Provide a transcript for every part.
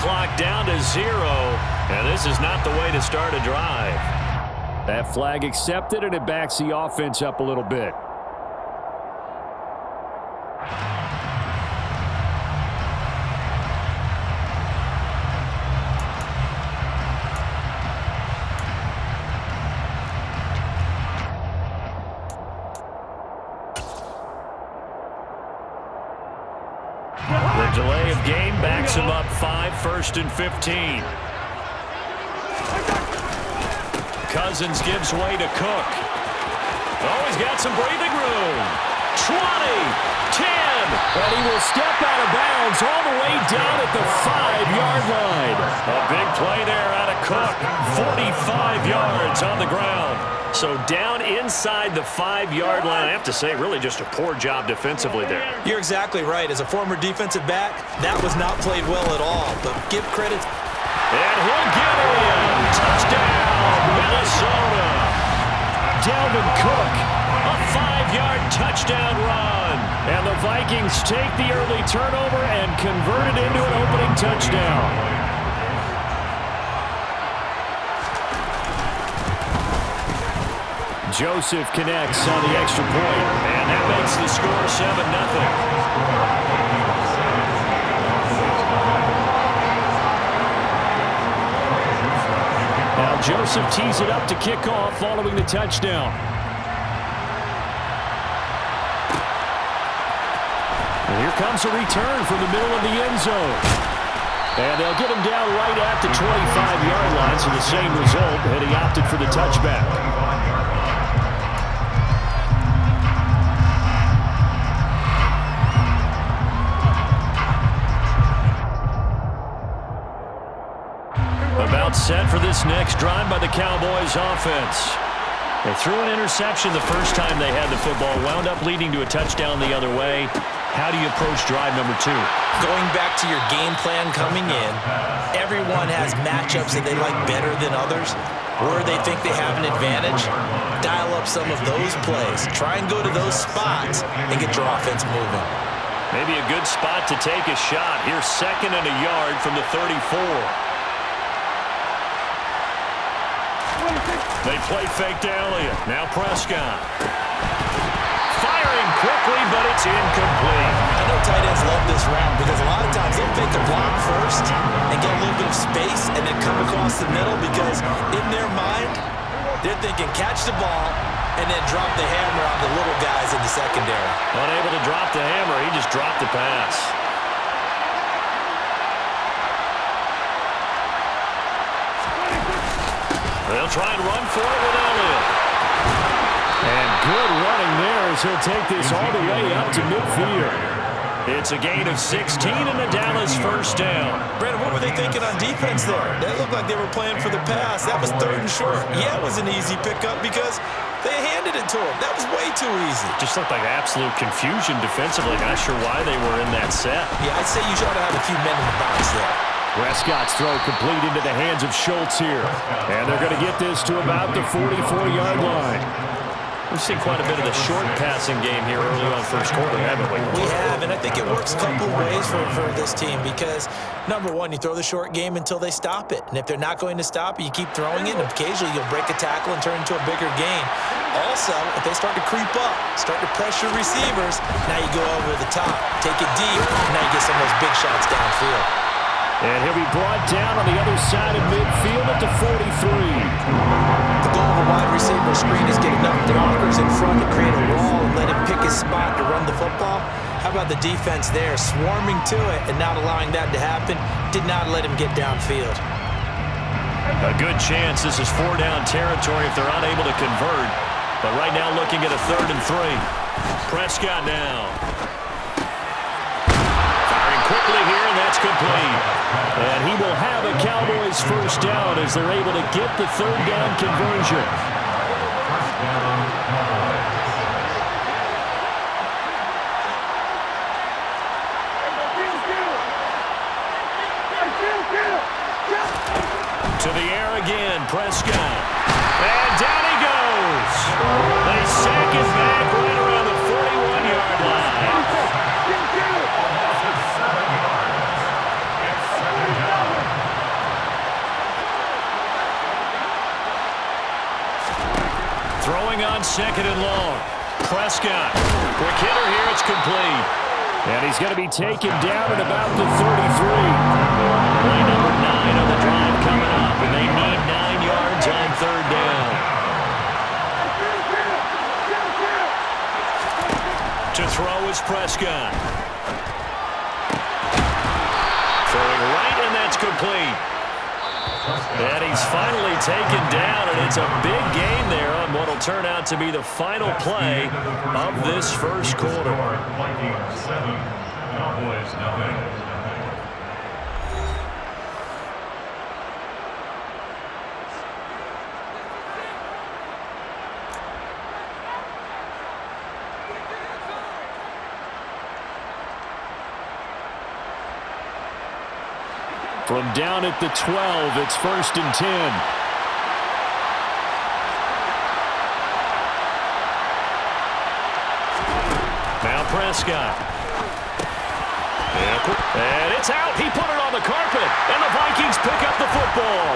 clock down to 0, and this is not the way to start a drive. That flag accepted, and it backs the offense up a little bit. The delay of game backs him up 5, 1st and 15. Cousins gives way to Cook. Oh, he's got some breathing room. 20, 10. And he will step out of bounds all the way down at the 5-yard line. A big play there out of Cook. 45 yards on the ground. So down inside the 5-yard line. I have to say, really just a poor job defensively there. You're exactly right. As a former defensive back, that was not played well at all. But give credit. And he'll get in. Touchdown, Minnesota. Dalvin Cook. A 5-yard touchdown run. And the Vikings take the early turnover and convert it into an opening touchdown. Joseph connects on the extra point. And that makes the score 7-0. Now Joseph tees it up to kick off following the touchdown. And here comes a return from the middle of the end zone. And they'll get him down right at the 25-yard line, so the same result, and he opted for the touchback. About set for this next drive by the Cowboys offense. They threw an interception the first time they had the football, wound up leading to a touchdown the other way. How do you approach drive number 2? Going back to your game plan coming in, everyone has matchups that they like better than others, where they think they have an advantage. Dial up some of those plays. Try and go to those spots and get your offense moving. Maybe a good spot to take a shot. Here's 2nd and a yard from the 34. They play fake to Elliott. Now Prescott. Firing quickly, but it's incomplete. I know tight ends love this route because a lot of times they'll fake a block first and get a little bit of space and then come across the middle because in their mind, they're thinking catch the ball and then drop the hammer on the little guys in the secondary. Unable to drop the hammer, he just dropped the pass. They'll try and run for it with Elliott. And good running there as he'll take this all the way up to midfield. It's a gain of 16 and a Dallas first down. Brandon, what were they thinking on defense there? That looked like they were playing for the pass. That was 3rd and short. Yeah, it was an easy pickup because they handed it to him. That was way too easy. Just looked like absolute confusion defensively. Not sure why they were in that set. Yeah, I'd say you ought to have a few men in the box there. Prescott's throw complete into the hands of Schultz here. And they're going to get this to about the 44-yard line. We've seen quite a bit of the short passing game here early on first quarter, haven't we? We have, and I think it works a couple of ways for this team because, number one, you throw the short game until they stop it. And if they're not going to stop it, you keep throwing it, and occasionally you'll break a tackle and turn into a bigger gain. Also, if they start to creep up, start to pressure receivers, now you go over the top, take it deep, and now you get some of those big shots downfield. And he'll be brought down on the other side of midfield at the 43. The goal of a wide receiver screen is get enough blockers in front to create a wall and let him pick his spot to run the football. How about the defense there, swarming to it and not allowing that to happen? Did not let him get downfield. A good chance this is 4-down territory if they're unable to convert. But right now looking at a 3rd and 3. Prescott now. Firing quickly here, and that's complete. And he will have a Cowboys first down as they're able to get the 3rd down conversion. To the air again, Prescott. And down he goes. They sack it back right around the 41-yard line. Throwing on 2nd and long. Prescott. Quick hitter here. It's complete. And he's going to be taken down at about the 33. Play number 9 on the drive coming up, and they need 9 yards on 3rd down. To throw is Prescott. Throwing right, and that's complete. And he's finally taken down, and it's a big gain there on what will turn out to be the final play of this first quarter. Vikings 7, Cowboys nothing. From down at the 12, it's 1st and 10. Now Prescott. And it's out. He put it on the carpet. And the Vikings pick up the football.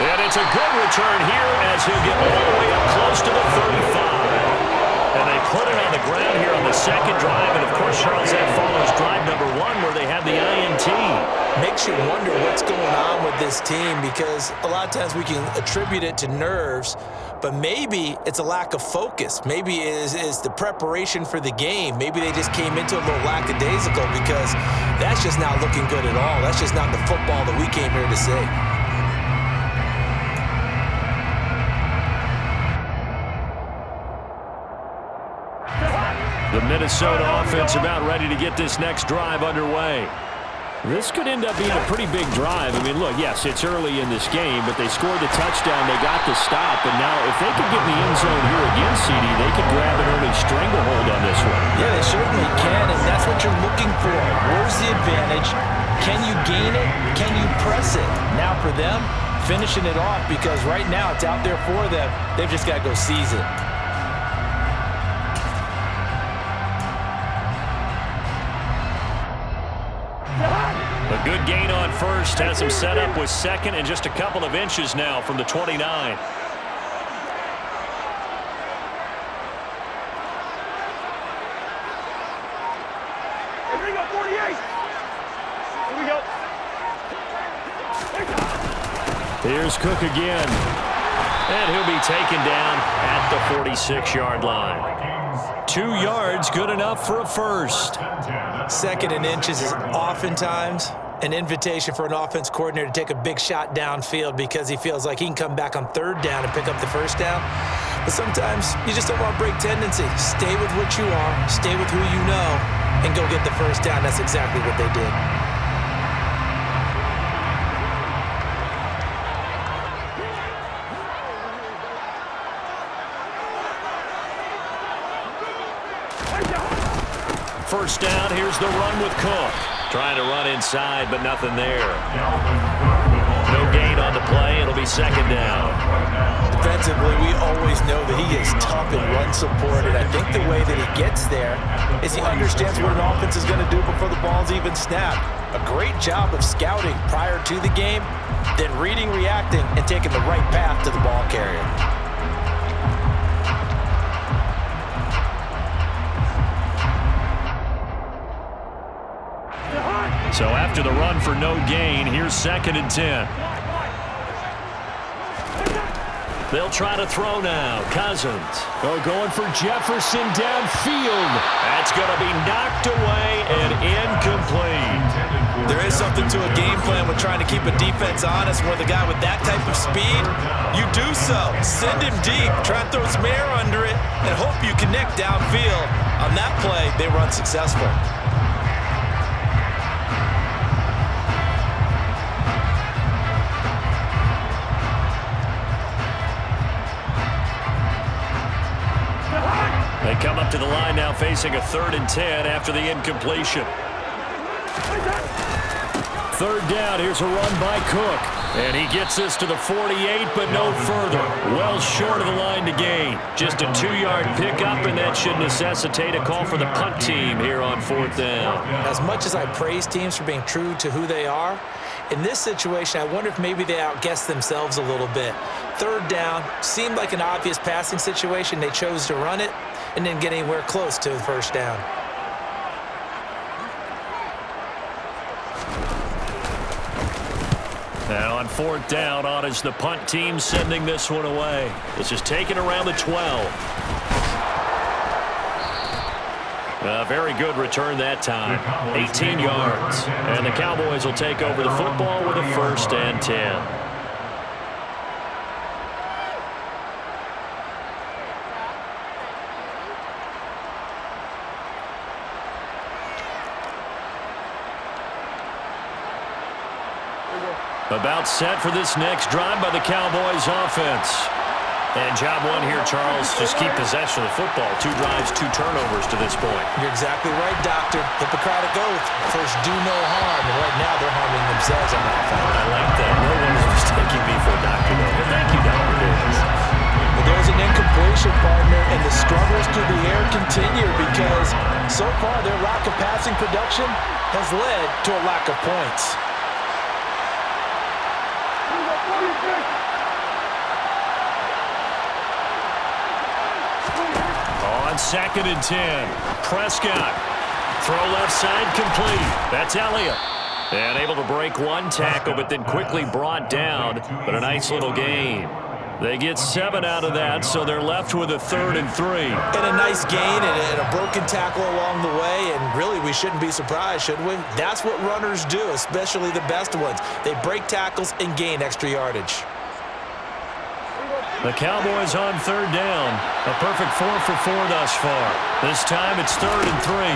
And it's a good return here as he'll get all the way up close to the 35. And they put it on the ground here on the 2nd drive. And, of course, Charles, that follows drive number 1 where they had the INT. Makes you wonder what's going on with this team because a lot of times we can attribute it to nerves, but maybe it's a lack of focus. Maybe it is the preparation for the game. Maybe they just came into a little lackadaisical because that's just not looking good at all. That's just not the football that we came here to see. The Minnesota offense about ready to get this next drive underway. This could end up being a pretty big drive. I mean, look, yes, it's early in this game, but they scored the touchdown. They got the stop. And now if they could get in the end zone here again, CD, they could grab an early stranglehold on this one. Yeah, they certainly can, and that's what you're looking for. Where's the advantage? Can you gain it? Can you press it? Now for them, finishing it off because right now it's out there for them. They've just got to go seize it. A good gain on 1st, has him set up with 2nd and just a couple of inches now from the 29. Here we go, 48. Here we go. Here's Cook again. And he'll be taken down at the 46-yard line. 2 yards, good enough for a first. 2nd and inches is oftentimes an invitation for an offense coordinator to take a big shot downfield because he feels like he can come back on 3rd down and pick up the 1st down. But sometimes you just don't want to break tendency. Stay with what you are, stay with who you know, and go get the 1st down. That's exactly what they did. First down, here's the run with Cook. Trying to run inside, but nothing there. No gain on the play. It'll be 2nd down. Defensively, we always know that he is tough and run support, and I think the way that he gets there is he understands what an offense is going to do before the ball's even snapped. A great job of scouting prior to the game, then reading, reacting, and taking the right path to the ball carrier. So after the run for no gain, here's 2nd and 10. They'll try to throw now. Cousins. Going for Jefferson downfield. That's going to be knocked away and incomplete. There is something to a game plan with trying to keep a defense honest with a guy with that type of speed. You do so. Send him deep. Try and throw some air under it and hope you connect downfield. On that play, they were unsuccessful. They come up to the line now facing a 3rd and 10 after the incompletion. 3rd down, here's a run by Cook. And he gets this to the 48, but no further. Well short of the line to gain. Just a 2-yard pickup, and that should necessitate a call for the punt team here on 4th down. As much as I praise teams for being true to who they are, In this situation, I wonder if maybe they outguessed themselves a little bit. Third down, seemed like an obvious passing situation. They chose to run it and didn't get anywhere close to the first down. Now on fourth down, on is the punt team sending this one away. This is taken around the 12. A very good return that time. 18 yards. And the Cowboys will take over the football with a 1st and 10. About set for this next drive by the Cowboys offense. And job one here, Charles. Just keep possession of the football. 2 drives, 2 turnovers to this point. You're exactly right, Doctor. Hippocratic oath. First, do no harm. And right now, they're harming themselves on offense. I like that. No one is mistaking me for a doctor, though. But thank you, Dr. Davis. Well, there's an incompletion, partner, and the struggles through the air continue because so far their lack of passing production has led to a lack of points. On 2nd and 10, Prescott. Throw left side complete. That's Elliott. And able to break one tackle, but then quickly brought down. But a nice little gain. They get 7 out of that, so they're left with a 3rd and 3. And a nice gain and a broken tackle along the way, and really we shouldn't be surprised, should we? That's what runners do, especially the best ones. They break tackles and gain extra yardage. The Cowboys on 3rd down. A perfect 4 for 4 thus far. This time it's 3rd and 3.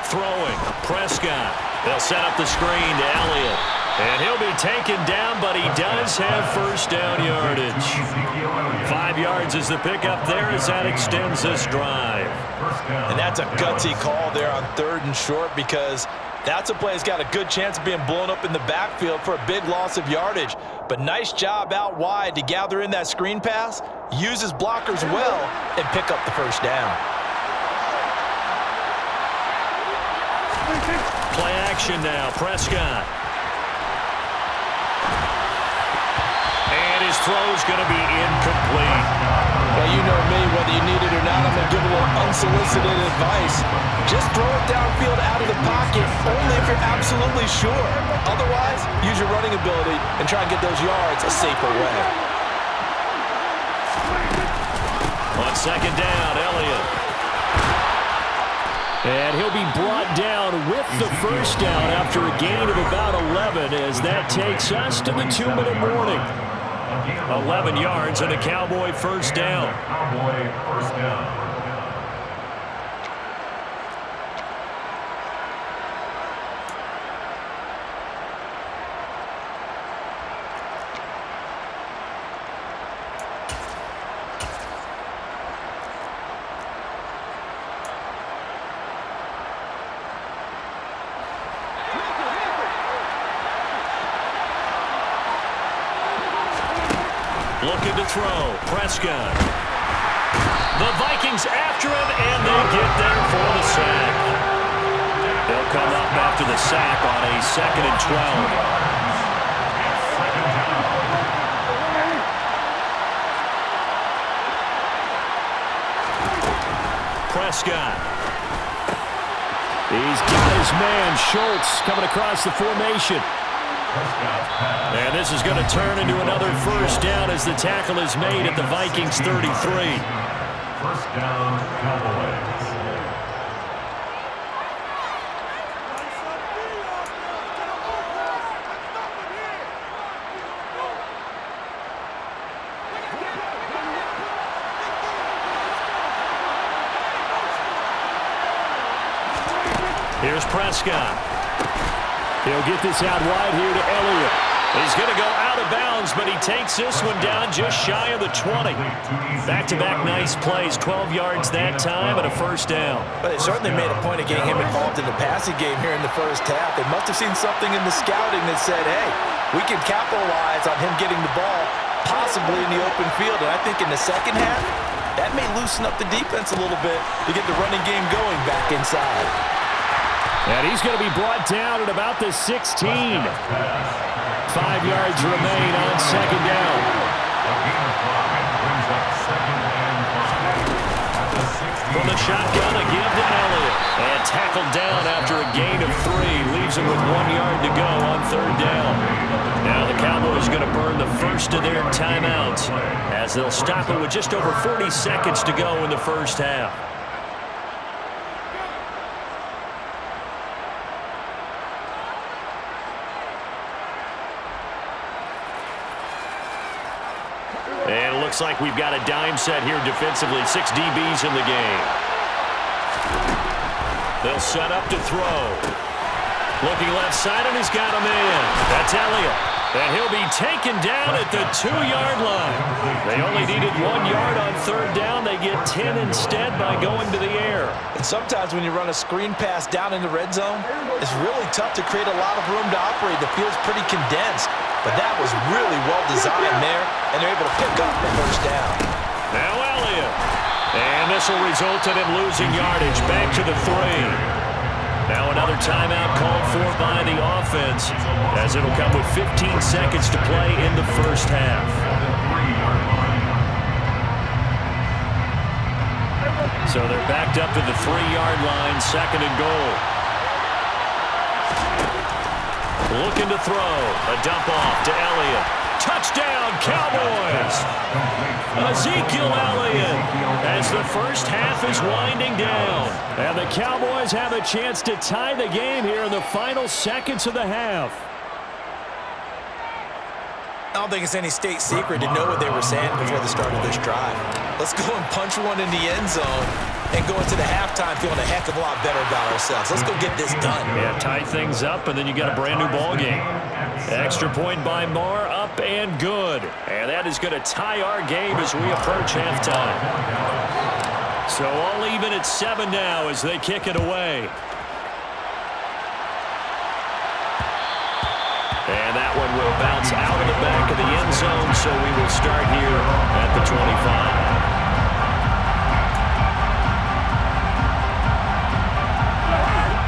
Throwing, Prescott. They'll set up the screen to Elliott. And he'll be taken down, but he does have 1st down yardage. 5 yards is the pickup there as that extends this drive. And that's a gutsy call there on 3rd and short because that's a play that's got a good chance of being blown up in the backfield for a big loss of yardage. But nice job out wide to gather in that screen pass, use his blockers well, and pick up the 1st down. Play action now, Prescott. And his throw's going to be incomplete. Well, you know me, whether you need it or not, I'm going to give a little unsolicited advice. Just throw it downfield out of the pocket, only if you're absolutely sure. Otherwise, use your running ability and try and get those yards a safer way. On 2nd down, Elliott. And he'll be brought down with the 1st down after a gain of about 11 as that takes us to the 2-minute warning. 11 yards and a Cowboy 1st down. Cowboy 1st down. Looking to throw, Prescott. The Vikings after him, and they get there for the sack. They'll come up after the sack on a 2nd and 12. Prescott. He's got his man, Schultz, coming across the formation. And this is going to turn into another 1st down as the tackle is made at the Vikings 33. 1st down, Cowboys. Here's Prescott. He'll get this out wide here to Elliott. He's going to go out of bounds, but he takes this one down just shy of the 20. Back-to-back nice plays, 12 yards that time and a 1st down. But they certainly made a point of getting him involved in the passing game here in the 1st half. They must have seen something in the scouting that said, hey, we can capitalize on him getting the ball, possibly in the open field. And I think in the 2nd half, that may loosen up the defense a little bit to get the running game going back inside. And he's going to be brought down at about the 16. 5 yards remain on second down. From the shotgun, a give to Elliott. And tackled down after a gain of 3. Leaves him with 1 yard to go on third down. Now the Cowboys going to burn the first of their timeouts as they'll stop it with just over 40 seconds to go in the first half. And it looks like we've got a dime set here defensively. 6 DBs in the game. They'll set up to throw. Looking left side, and he's got a man. That's Elliott. And he'll be taken down at the 2-yard line. They only needed 1 yard on third down. They get 10 instead by going to the air. And sometimes when you run a screen pass down in the red zone, it's really tough to create a lot of room to operate. The field's pretty condensed. But that was really well designed there, and they're able to pick up the first down. Now Elliott. And this will result in him losing yardage back to the 3. Now another timeout called for by the offense, as it'll come with 15 seconds to play in the first half. So they're backed up to the 3-yard line, second and goal. Looking to throw. A dump off to Elliott. Touchdown, Cowboys! Ezekiel Elliott as the first half is winding down. And the Cowboys have a chance to tie the game here in the final seconds of the half. I don't think it's any state secret to know what they were saying before the start of this drive. Let's go and punch one in the end zone and go into the halftime feeling a heck of a lot better about ourselves. Let's go get this done. Yeah, tie things up, and then you got a brand new ball game. Extra point by Marr, up and good. And that is going to tie our game as we approach halftime. So all even at 7 now as they kick it away. And that one will bounce out of the back of the end zone, so we will start here at the 25.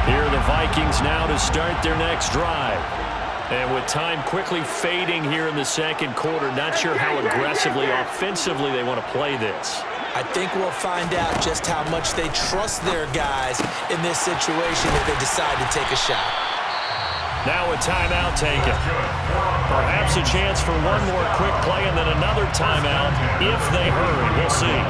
Here are the Vikings now to start their next drive. And with time quickly fading here in the second quarter, not sure how aggressively, offensively they want to play this. I think we'll find out just how much they trust their guys in this situation if they decide to take a shot. Now a timeout taken. Perhaps a chance for one more quick play and then another timeout if they hurry. We'll see.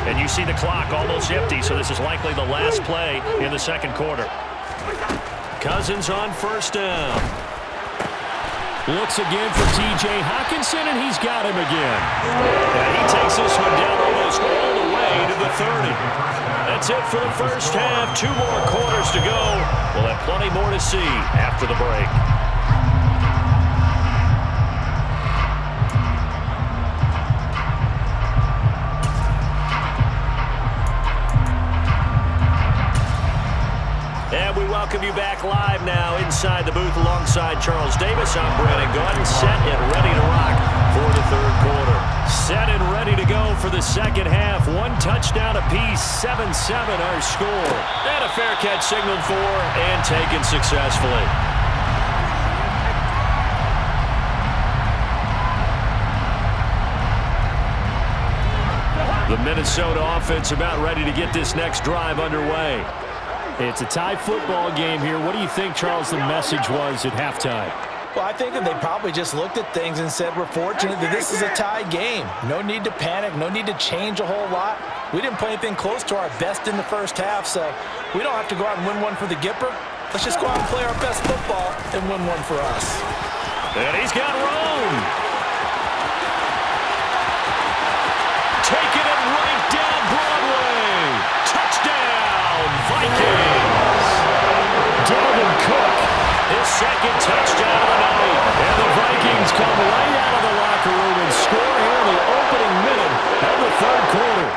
And you see the clock almost empty, so this is likely the last play in the second quarter. Cousins on first down. Looks again for T.J. Hockenson, and he's got him again. And he takes this one down almost all the way to the 30. That's it for the first half. 2 more quarters to go. We'll have plenty more to see after the break. And we welcome you back live now inside the booth alongside Charles Davis. I'm Brandon Gordon, set and ready to rock for the third quarter. Set and ready to go for the second half. 1 touchdown apiece, 7-7 our score. And a fair catch signaled for and taken successfully. The Minnesota offense about ready to get this next drive underway. It's a tie football game here. What do you think, Charles, the message was at halftime? Well, I think that they probably just looked at things and said, we're fortunate that this is a tie game. No need to panic. No need to change a whole lot. We didn't play anything close to our best in the first half, so we don't have to go out and win one for the Gipper. Let's just go out and play our best football and win one for us. And he's got room. Taking it right down Broadway. Touchdown, Vikings. Dalvin Cook. His second touchdown of the night. And the Vikings come right out of the locker room and score here in the opening minute of the third quarter.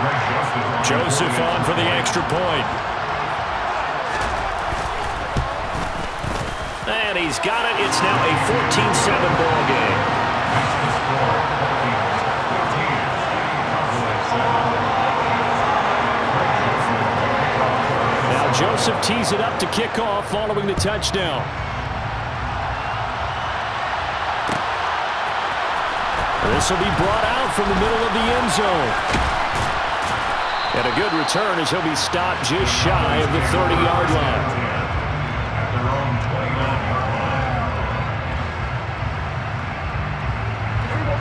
Joseph on for the extra point. And he's got it. It's now a 14-7 ball game. Joseph tees it up to kick off following the touchdown. This will be brought out from the middle of the end zone. And a good return as he'll be stopped just shy of the 30-yard line. At their own 29-yard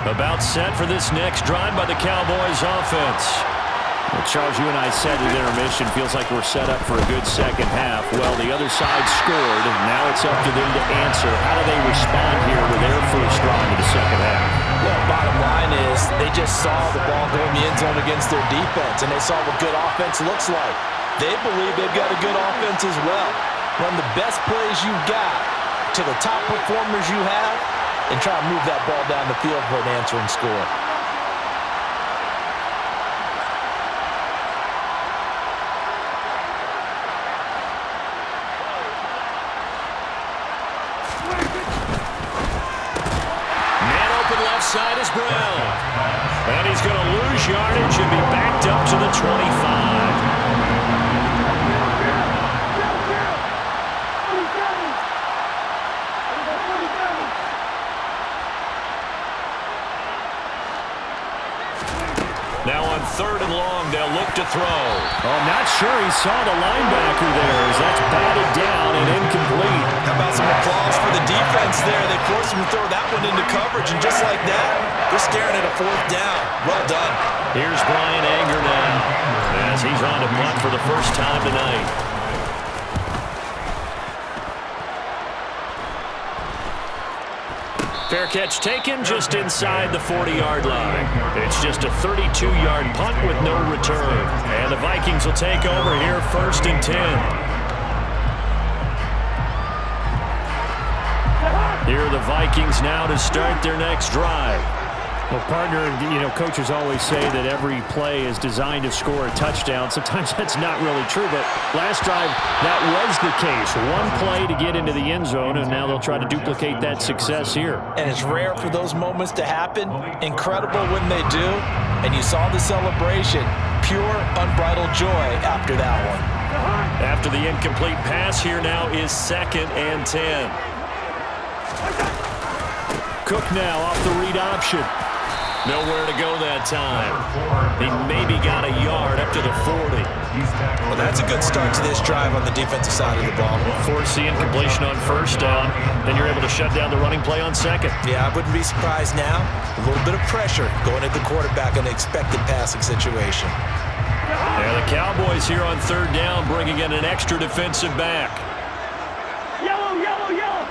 line. About set for this next drive by the Cowboys offense. Well, Charles, you and I said at intermission, feels like we're set up for a good second half. Well, the other side scored, and now it's up to them to answer. How do they respond here with their first drive of the second half? Well, bottom line is they just saw the ball go in the end zone against their defense, and they saw what good offense looks like. They believe they've got a good offense as well. Run the best plays you've got to the top performers you have, and try to move that ball down the field for an answering score. Side is Brown. And he's going to lose yardage and be backed up to the 25. Now on 3rd and long, they'll look to throw. Oh, not sure he saw the linebacker there as that's batted down and incomplete. How about some applause for the defense there? They forced him to throw that one into coverage, and just like that, they're staring at a 4th down. Well done. Here's Brian Anger now as he's on to punt for the first time tonight. Fair catch taken just inside the 40-yard line. It's just a 32-yard punt with no return. And the Vikings will take over here 1st and 10. Here are the Vikings now to start their next drive. Well, partner, you know, coaches always say that every play is designed to score a touchdown. Sometimes that's not really true, but last drive, that was the case. One play to get into the end zone, and now they'll try to duplicate that success here. And it's rare for those moments to happen. Incredible when they do. And you saw the celebration. Pure, unbridled joy after that one. After the incomplete pass, here now is 2nd and 10. Cook now off the read option. Nowhere to go that time. He maybe got a yard up to the 40. Well, that's a good start to this drive on the defensive side of the ball. Force the incompletion on 1st down. Then you're able to shut down the running play on 2nd. Yeah, I wouldn't be surprised now. A little bit of pressure going at the quarterback in an expected passing situation. Yeah, the Cowboys here on 3rd down bringing in an extra defensive back. Yellow, yellow, yellow.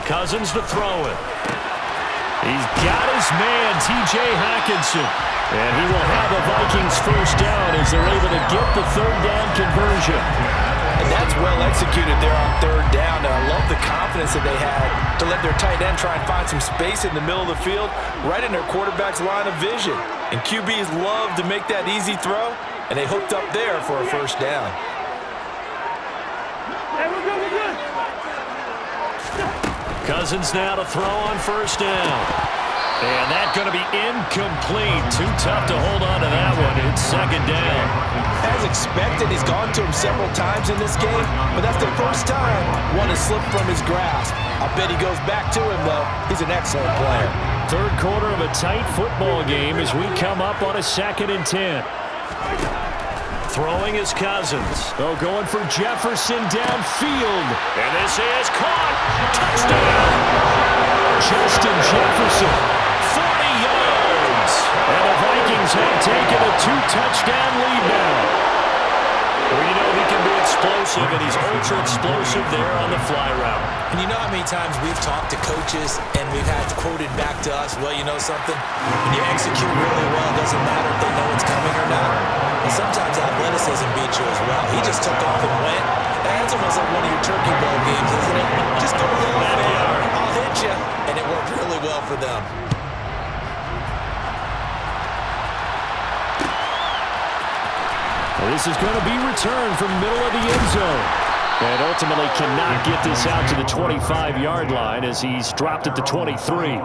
Cousins to throw it. He's got his man, T.J. Hockenson. And he will have the Vikings 1st down as they're able to get the 3rd down conversion. And that's well executed there on 3rd down. And I love the confidence that they had to let their tight end try and find some space in the middle of the field, right in their quarterback's line of vision. And QBs love to make that easy throw, and they hooked up there for a 1st down. Hey, we're good, we're good. Cousins now to throw on 1st down. And that's going to be incomplete. Too tough to hold on to that one. It's 2nd down. As expected, he's gone to him several times in this game, but that's the first time one has slipped from his grasp. I bet he goes back to him, though. He's an excellent player. 3rd quarter of a tight football game as we come up on a 2nd and 10. Throwing is Cousins. Oh, going for Jefferson downfield. And this is caught. Touchdown. Justin Jefferson. 40 yards. And the Vikings have taken a 2-touchdown lead now. Well, you know he can be explosive, and he's ultra-explosive there on the fly route. And you know how many times we've talked to coaches and we've had quoted back to us, well, you know something? When you execute really well, it doesn't matter if they know it's coming or not. And sometimes athleticism beats you as well. He just took off and went. That's almost like one of your Turkey Bowl games, isn't it? Just go a little bit, I'll hit you. And it worked really well for them. Well, this is going to be returned from middle of the end zone. And ultimately cannot get this out to the 25-yard line as he's dropped at the 23.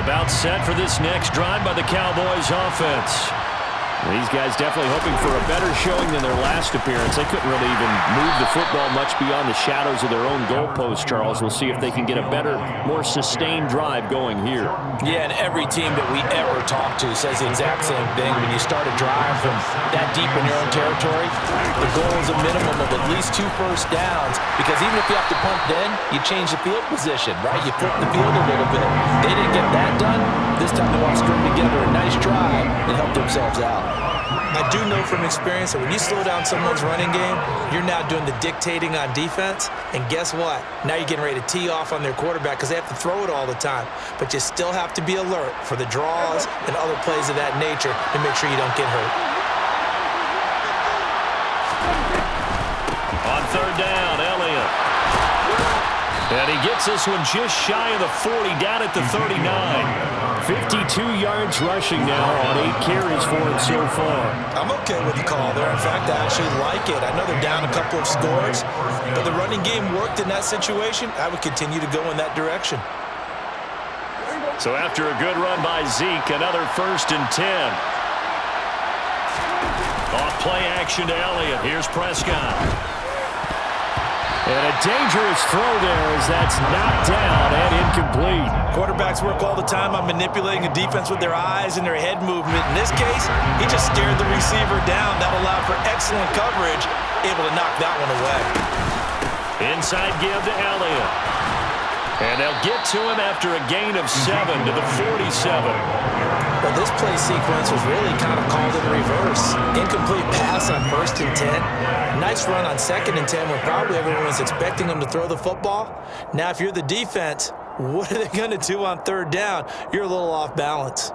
About set for this next drive by the Cowboys offense. These guys definitely hoping for a better showing than their last appearance. They couldn't really even move the football much beyond the shadows of their own goalpost, Charles. We'll see if they can get a better, more sustained drive going here. Yeah, and every team that we ever talk to says the exact same thing. When you start a drive from that deep in your own territory, the goal is a minimum of at least 2 first downs, because even if you have to punt then, you change the field position, right? You flip the field a little bit. They didn't get that done. This time they want to string together a nice drive and help themselves out. I do know from experience that when you slow down someone's running game, you're now doing the dictating on defense. And guess what? Now you're getting ready to tee off on their quarterback because they have to throw it all the time. But you still have to be alert for the draws and other plays of that nature to make sure you don't get hurt. On third down, Elliott. And he gets this one just shy of the 40, down at the 39. 52 yards rushing now on 8 carries for him so far. I'm okay with the call there. In fact, I actually like it. I know they're down a couple of scores, but the running game worked in that situation. I would continue to go in that direction. So after a good run by Zeke, another 1st and 10. Off play action to Elliott. Here's Prescott. And a dangerous throw there as that's knocked down and incomplete. Quarterbacks work all the time on manipulating the defense with their eyes and their head movement. In this case, he just stared the receiver down. That allowed for excellent coverage, able to knock that one away. Inside give to Elliott. And they'll get to him after a gain of 7 to the 47. Well, this play sequence was really kind of called in reverse. Incomplete pass on 1st and 10. Nice run on 2nd and 10 when probably everyone was expecting them to throw the football. Now, if you're the defense, what are they going to do on 3rd down? You're a little off balance.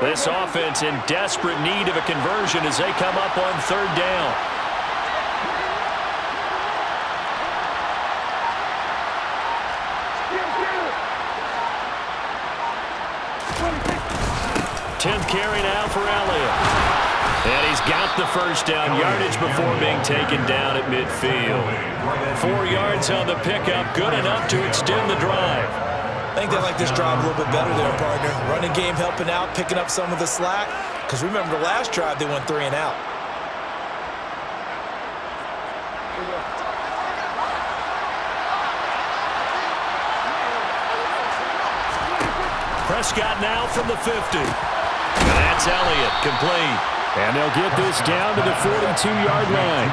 This offense in desperate need of a conversion as they come up on 3rd down. Tenth carry now for Elliott. And he's got the 1st down yardage before being taken down at midfield. 4 yards on the pickup, good enough to extend the drive. I think they like this drive a little bit better there, partner. Running game helping out, picking up some of the slack. Because remember the last drive, they went 3 and out. Prescott now from the 50. And that's Elliott, complete. And they'll get this down to the 42-yard line.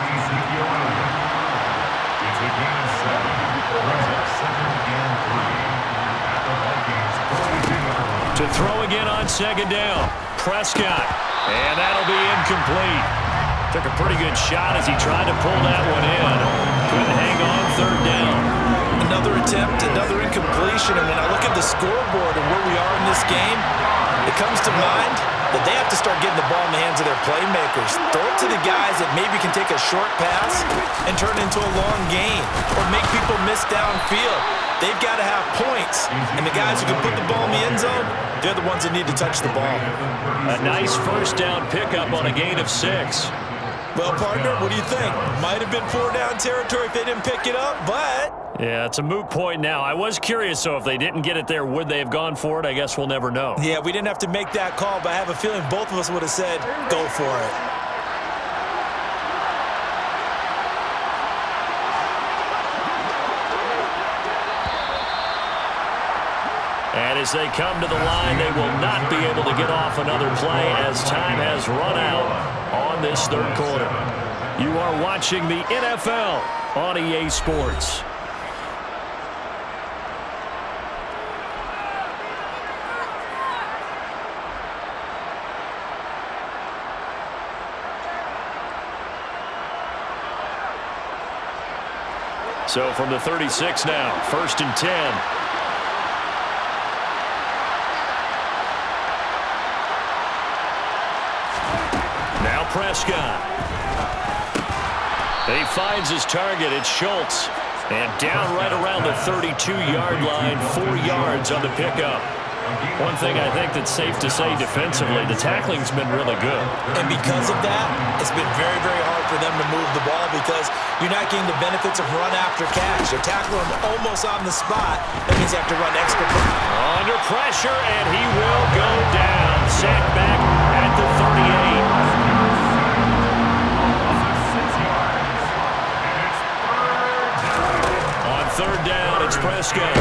To throw again on 2nd down. Prescott. And that'll be incomplete. Took a pretty good shot as he tried to pull that one in. Couldn't hang on 3rd down. Another attempt, another incompletion, and when I look at the scoreboard and where we are in this game, it comes to mind that they have to start getting the ball in the hands of their playmakers. Throw it to the guys that maybe can take a short pass and turn it into a long gain or make people miss downfield. They've got to have points, and the guys who can put the ball in the end zone, they're the ones that need to touch the ball. A nice 1st down pickup on a gain of 6. Well, partner, what do you think? Might have been 4 down territory if they didn't pick it up, but... Yeah, it's a moot point now. I was curious, so if they didn't get it there, would they have gone for it? I guess we'll never know. Yeah, we didn't have to make that call, but I have a feeling both of us would have said, go for it. And as they come to the line, they will not be able to get off another play as time has run out on this 3rd quarter. You are watching the NFL on EA Sports. So from the 36 now, 1st and 10. Now Prescott. He finds his target. It's Schultz. And down right around the 32-yard line, 4 yards on the pickup. One thing I think that's safe to say defensively, the tackling's been really good. And because of that, it's been very, very hard hard for them to move the ball because you're not getting the benefits of run after catch. They're tackling him almost on the spot. That means you have to run extra. Under pressure, and he will go down. Sacked back at the 38. On third down, it's Prescott.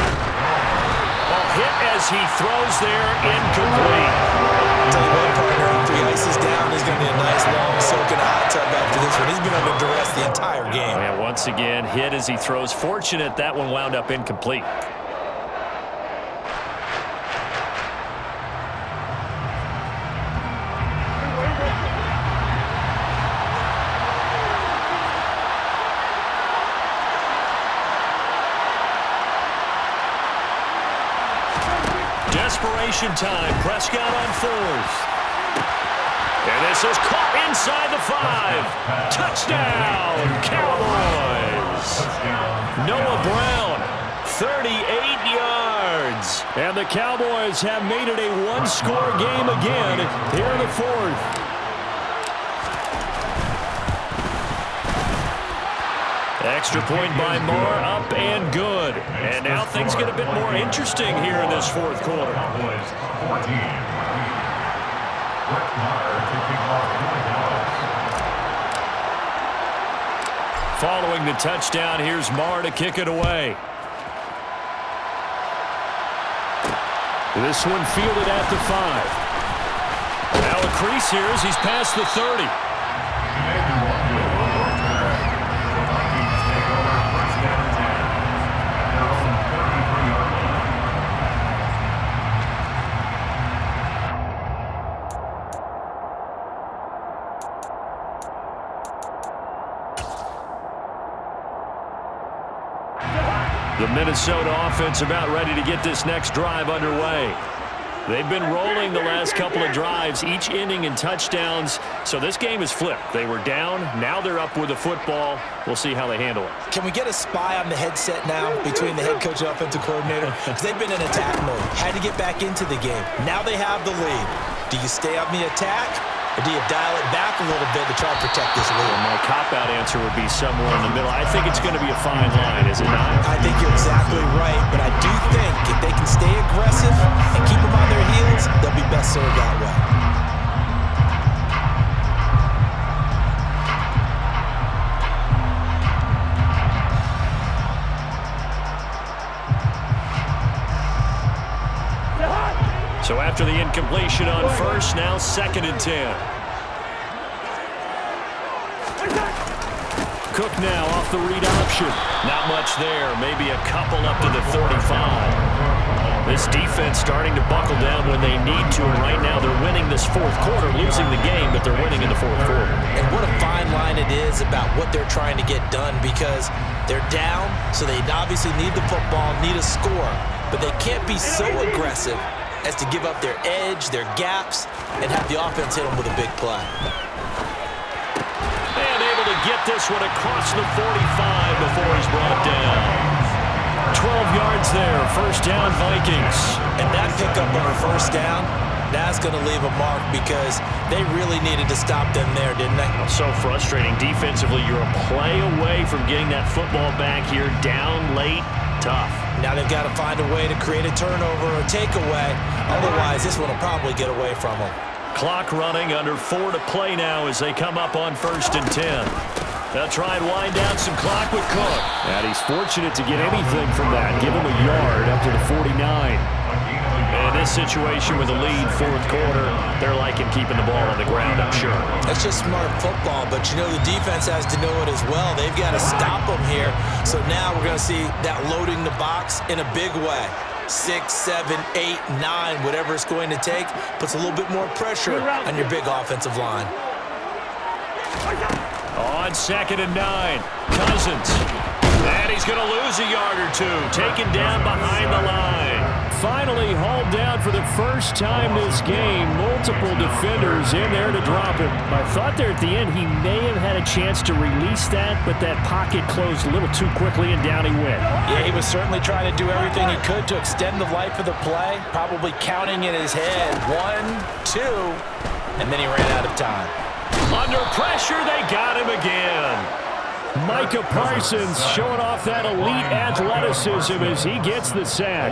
Hit as he throws there, incomplete. Tell you what, partner, after he ices down, he's going to be a nice long soak in a hot tub after this one. He's been under duress the entire game. Yeah, once again, hit as he throws. Fortunate that one wound up incomplete. Desperation time. Prescott on fourth. And this is caught inside the 5. Touchdown, Cowboys. Noah Brown, 38 yards. And the Cowboys have made it a one-score game again here in the fourth. Extra point by Moore, up and good. And now things get a bit more interesting here in this fourth quarter. Following the touchdown, here's Marr to kick it away. This one fielded at the 5. Now a crease here as he's past the 30. The Minnesota offense about ready to get this next drive underway. They've been rolling the last couple of drives, each ending in touchdowns. So this game is flipped. They were down. Now they're up with the football. We'll see how they handle it. Can we get a spy on the headset now between the head coach and offensive coordinator? Because they've been in attack mode. Had to get back into the game. Now they have the lead. Do you stay on the attack? Or do you dial it back a little bit to try to protect this lead? Well, my cop-out answer would be somewhere in the middle. I think it's going to be a fine line, is it not? I think you're exactly right, but I do think if they can stay aggressive and keep them on their heels, they'll be best served that way. So after the incompletion on first, now 2nd and 10. Cook now off the read option. Not much there. Maybe a couple up to the 35. This defense starting to buckle down when they need to, and right now they're winning this fourth quarter, losing the game, but they're winning in the fourth quarter. And what a fine line it is about what they're trying to get done, because they're down, so they obviously need the football, need a score, but they can't be so aggressive as to give up their edge, their gaps, and have the offense hit them with a big play. And able to get this one across the 45 before he's brought down. 12 yards there, first down Vikings. And that pickup on a first down, that's going to leave a mark because they really needed to stop them there, didn't they? So frustrating. Defensively, you're a play away from getting that football back here, down late, tough. Now they've got to find a way to create a turnover or takeaway. Otherwise, this one will probably get away from them. Clock running, under 4 to play now as they come up on 1st and 10. They'll try and wind down some clock with Cook. And he's fortunate to get anything from that. Give him a yard up to the 49. In this situation with the lead, fourth quarter, they're liking keeping the ball on the ground, I'm sure. That's just smart football, but you know the defense has to know it as well. They've got to stop them here. So now we're going to see that loading the box in a big way. 6, 7, 8, 9, whatever it's going to take, puts a little bit more pressure on your big offensive line. On 2nd and 9, Cousins. And he's going to lose a yard or two, taken down behind the line. Finally hauled down for the first time this game. Multiple defenders in there to drop him. I thought there at the end he may have had a chance to release that, but that pocket closed a little too quickly and down he went. Yeah, he was certainly trying to do everything he could to extend the life of the play, probably counting in his head 1, 2, and then he ran out of time. Under pressure, they got him again. Micah Parsons showing off that elite athleticism as he gets the sack.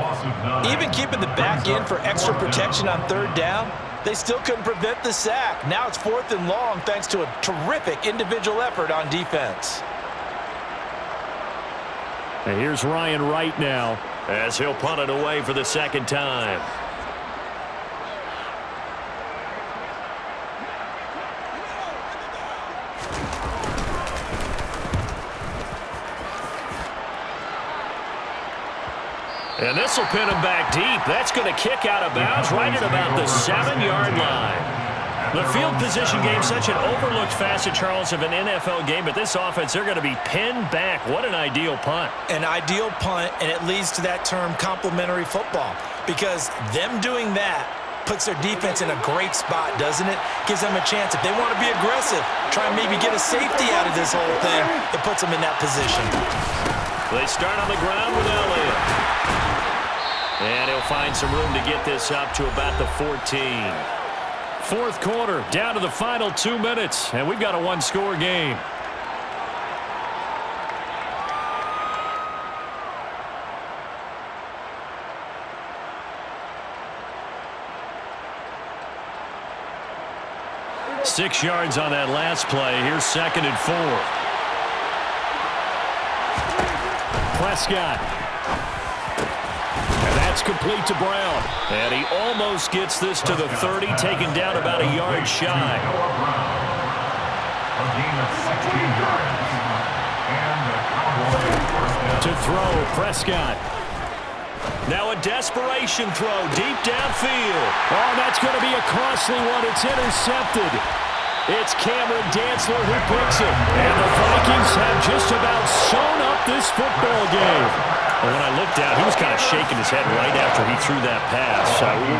Even keeping the back end for extra protection on third down, they still couldn't prevent the sack. Now it's 4th and long thanks to a terrific individual effort on defense. And here's Ryan Wright now, as he'll punt it away for the second time. And this will pin him back deep. That's going to kick out of bounds right at about the 7-yard line. The field position game, such an overlooked facet, Charles, of an NFL game. But this offense, they're going to be pinned back. What an ideal punt. An ideal punt, and it leads to that term complementary football. Because them doing that puts their defense in a great spot, doesn't it? Gives them a chance. If they want to be aggressive, try and maybe get a safety out of this whole thing, it puts them in that position. They start on the ground with Elliott. And he'll find some room to get this up to about the 14. Fourth quarter, down to the final 2 minutes, and we've got a one-score game. Six yards on that last play. Here's 2nd and 4. Prescott. And that's complete to Brown. And he almost gets this to the 30, taken down about a yard shy. To throw, Prescott. Now a desperation throw deep downfield. Oh, that's going to be a costly one. It's intercepted. It's Cameron Dantzler who picks it. And the Vikings have just about sewn up this football game. Well, when I looked out, he was kind of shaking his head right after he threw that pass.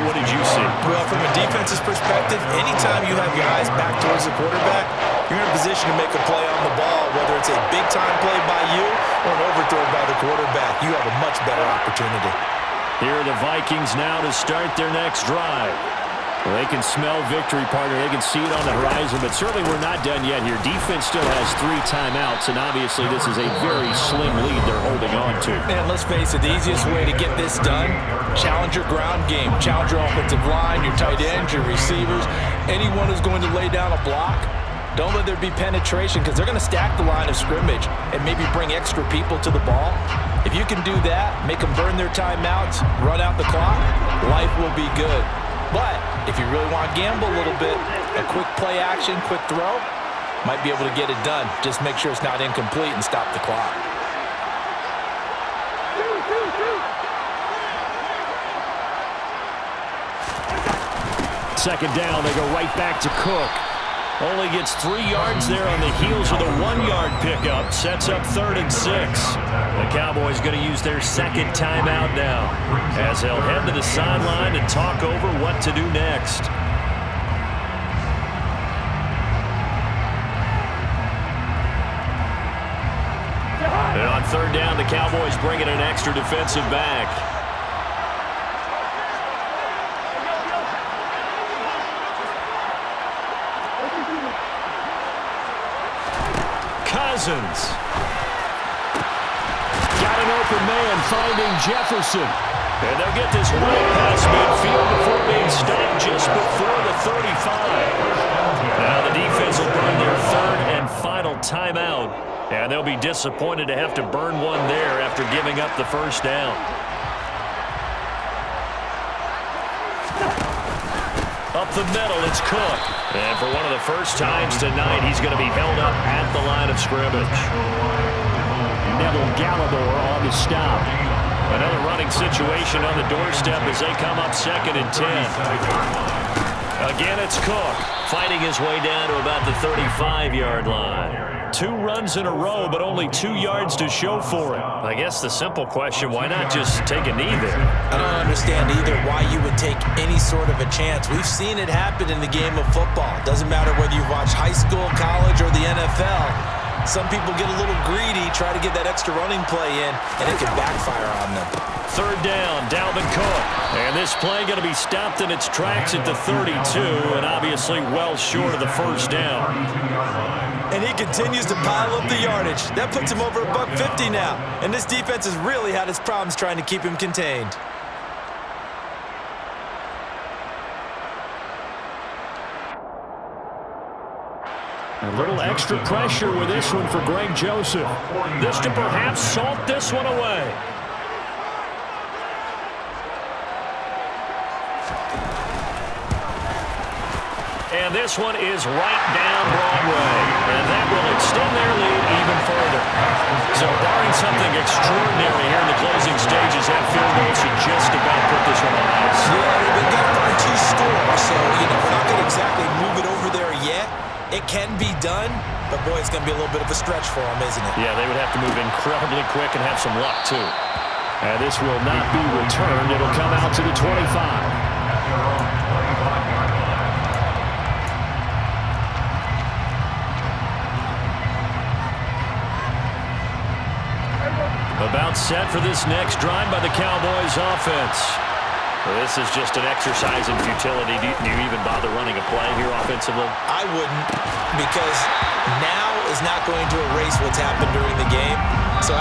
What did you see? Well, from a defense's perspective, anytime you have your eyes back towards the quarterback, you're in a position to make a play on the ball, whether it's a big-time play by you or an overthrow by the quarterback. You have a much better opportunity. Here are the Vikings now to start their next drive. Well, they can smell victory, partner. They can see it on the horizon, but certainly we're not done yet here. Defense still has 3 timeouts, and obviously this is a very slim lead they're holding on to. Man, let's face it, the easiest way to get this done, challenge your ground game. Challenge your offensive line, your tight ends, your receivers, anyone who's going to lay down a block. Don't let there be penetration because they're going to stack the line of scrimmage and maybe bring extra people to the ball. If you can do that, make them burn their timeouts, run out the clock, life will be good. But if you really want to gamble a little bit, a quick play action, quick throw, might be able to get it done. Just make sure it's not incomplete and stop the clock. Second down, they go right back to Cook. Only gets 3 yards there on the heels of the 1-yard pickup. Sets up 3rd and 6. The Cowboys going to use their second timeout now as they'll head to the sideline and talk over what to do next. And on 3rd down, the Cowboys bring in an extra defensive back. Cousins. Got an open man finding Jefferson. And they'll get this right past midfield before being stopped just before the 35. Now the defense will burn their 3rd and final timeout. And they'll be disappointed to have to burn one there after giving up the first down. Up the middle, it's Cook. And for one of the first times tonight, he's going to be held up at the line of scrimmage. Neville Gallimore on the stop. Another running situation on the doorstep as they come up 2nd and 10. Again, it's Cook fighting his way down to about the 35-yard line. 2 runs in a row, but only 2 yards to show for it. I guess the simple question, why not just take a knee there? I don't understand either why you would take any sort of a chance. We've seen it happen in the game of football. It doesn't matter whether you watch high school, college, or the NFL. Some people get a little greedy, try to get that extra running play in, and it can backfire on them. Third down, Dalvin Cook. And this play going to be stopped in its tracks at the 32, and obviously well short of the first down. And he continues to pile up the yardage. That puts him over $150 now. And this defense has really had its problems trying to keep him contained. A little extra pressure with this one for Greg Joseph. This to perhaps salt this one away. And this one is right down Broadway. And that will extend their lead even further. So barring something extraordinary here in the closing stages, that field goal should just about put this one on ice. Yeah, they've got to find 2 scores. So, we're not going to exactly move it over there yet. It can be done, but boy, it's going to be a little bit of a stretch for them, isn't it? Yeah, they would have to move incredibly quick and have some luck, too. And this will not be returned. It'll come out to the 25. About set for this next drive by the Cowboys offense. Well, this is just an exercise in futility. Do you even bother running a play here offensively? I wouldn't, because now is not going to erase what's happened during the game. So